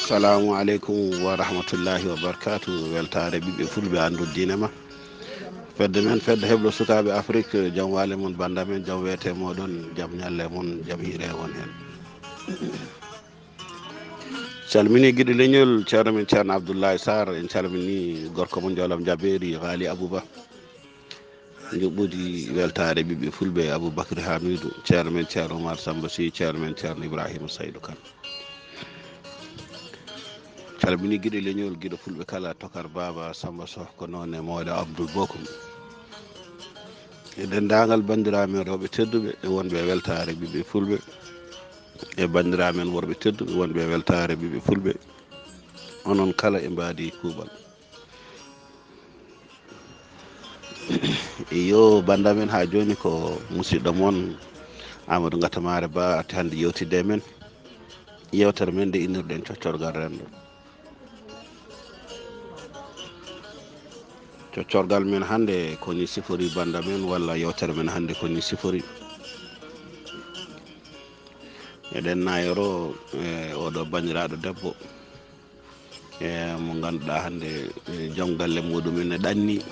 Assalamu alaikum wa rahmatullahi wa barakatuh. Weltaare ɓiɓɓe fulɓe andu diine ma. Fedde men fedde heblo sukaɓe Afrique, jam wale mon banda men, jam wete moɗon, jam ñalle mon, jam hiire won hen. Calmini guiɗo leñol ceerno men ceerno Abdoullahi Sarr, en calmini gorko mon jolam jaɓɓeri Ghali Abouba, juɓɓudi weltare ɓiɓɓe fulɓe Aboubacry Hamidou, ceerno men ceerno Oumar Samba Sy, ceerno men ceerno Ibrahima Saydou Kane. Calmini guiɗo leñol guiɗo fulɓe kala, Tokar Baba Samba Soh ko noon e mawɗo Abdoul Bokum, e dendagal bandiramen rewɓe tedduɓe e wonɓe weltare ɓiɓɓe fulɓe, e bandiramen worɓe tedduɓe wonɓe weltare ɓiɓɓe fulɓe, onon kala e mbadi kuuɓal. Yo bandamen ha joni ko musidɗo moon Amadou Ngatamaare Bah atti hannde yewtidde men yewtere men nde innirɗen coccorgal renndo. Coccorgal men hannde koni sifori banda men, walla yewtere men hannde koni sifori eɗen nayoro e oɗo bandiraɗo debbo mo ganduɗa hannde joom galle muɗumen e ɗanni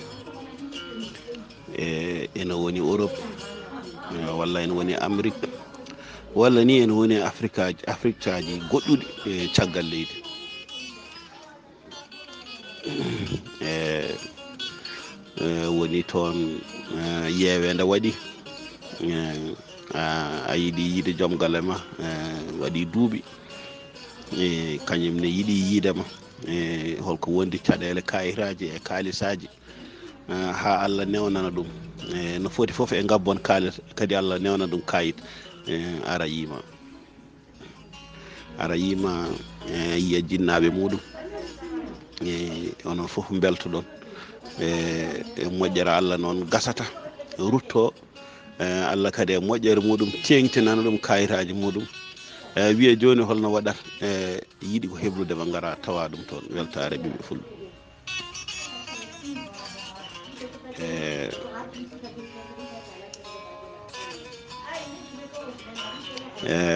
ene woni Europe, walla ene woni Amérique, walla ni ene woni Afrique aji goɗɗuɗi e caggal leydi. Woni toon yeewe nde waɗi a yiiɗi yiide joom galle ma, waɗi duuɓi kañum ne yiiɗi yiidema holko wondi caɗele kayitaji e kaalisaji, ha Allah newnana ɗum no foti foof e gabbon kaalis, kadi Allah newna ɗum kayit, ara yima yiya jinnaɓe muɗum, onon foof beltoɗon e moƴƴere Allah noon gasata rutto, Allah kadi e moƴƴere muɗum tengtinana ɗum kayitaji muɗum, wiye joni holno waɗata, yiiɗi ko heblude ma gara tawa ɗum toon weltare ɓiɓɓe fulɓe.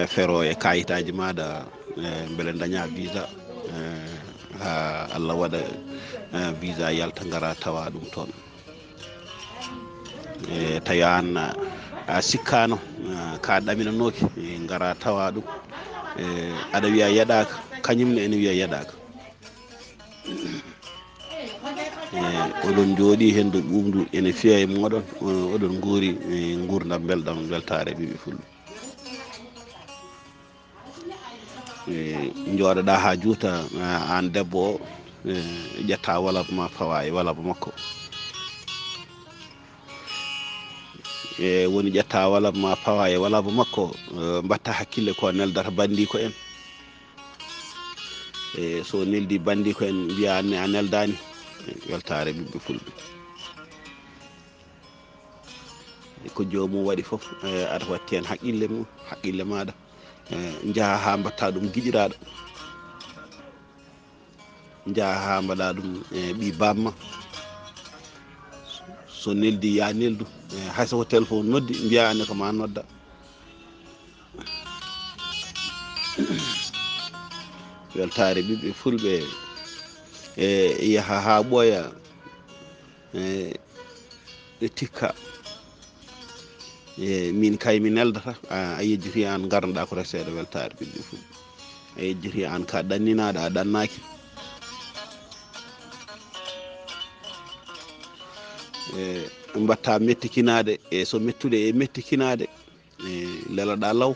Fero e kayitaji maɗa beele daña visa, ha Allah waɗa visa yalta gara tawa ɗum toon, tawi an a sikkano ka ɗaminanoki gara tawa ɗum, aɗa wiya yeɗaka, kañumne ene wiya yeɗaka. Oɗon jooɗi hen do ɓumdu ene fiya e moɗon, oɗon guuri gurdam belɗam weltare ɓiɓɓe fulɓe. Jooɗoɗa ha juuta an debbo o, ƴetta walaba ma fawa e walaba makko, woni ƴetta walaba ma fawa e walaba makko, mbatta hakkille ko neldata bandi ko en, so neldi bandi ko en mbiya anne a neldani, weltare ɓiɓɓe fulɓe. Ko jomum waɗi foof aɗa watti hen haqqille maɗa, jaaha ha mbatta ɗum giƴiraɗo, jaaha ha mbaɗa ɗum ɓi bamma, so neldi ya neldu, hayso ko téléphone noddi mbiya anne ko ma nodda. Weltare ɓiɓɓe fulɓe yaha ha ɓooya tikka min kay mi neldata, a yejjiti an garnoɗa ko reseɗe weltare ɓiɓɓe fulɓe, a yejjiti an ka ɗanninaɗo a ɗannaki, mbatta mettikinade, e so mettude e mettikinade leloɗa law,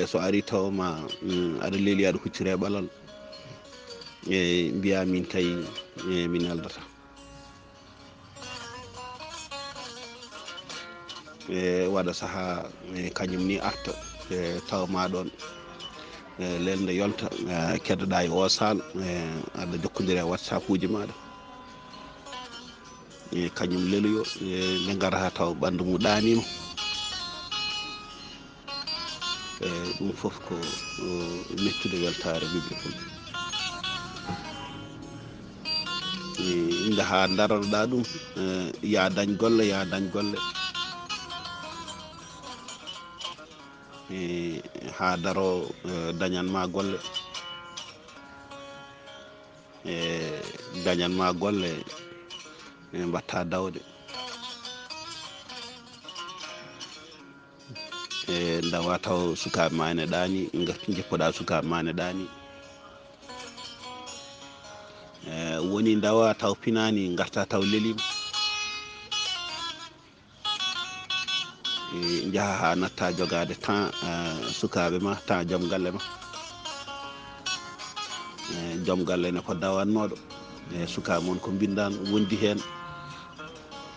so ari tawma aɗa leeli aɗa huccire ɓalal, mbiya min kay mi neldata, waɗa saaha kañum ni arta tawma ɗon lelde yolta, keddoɗa e o sal, aɗa jokkodiri e WhatsApp uji maɗa, kañum leloyo nde garata taw ɓandu mum ɗanima, ɗum foof ko mettude weltare ɓiɓɓe fulɓe. Inde ha daroɗa ɗum, ya dañ golle, ya dañ golle, ha daro dañanma golle dañanma golle mbatta dawde dawa taw sukaɓe ma ene ɗaani jippoɗa sukaɓe ma ene ɗaani woni dawa taw pinani garta taw lelima jaaha ha natta jogade temps sukaɓe ma temps joom galle ma joom galle ne ko dawannoɗo sukaɓe mon ko bindan wondi hen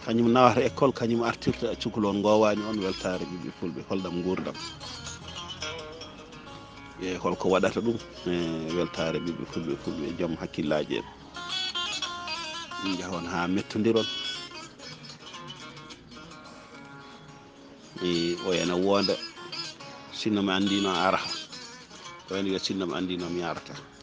kañum nawata école kañum artirta cukalon gowani on weltare ɓiɓɓe fulɓe holɗam gurdam holko waɗata ɗum weltare ɓiɓɓe fulɓe joom hakkillaji en jahon ha mettodiron o ene wonda sinno mi andino ara o ene wiya sinno mi andino mi yarata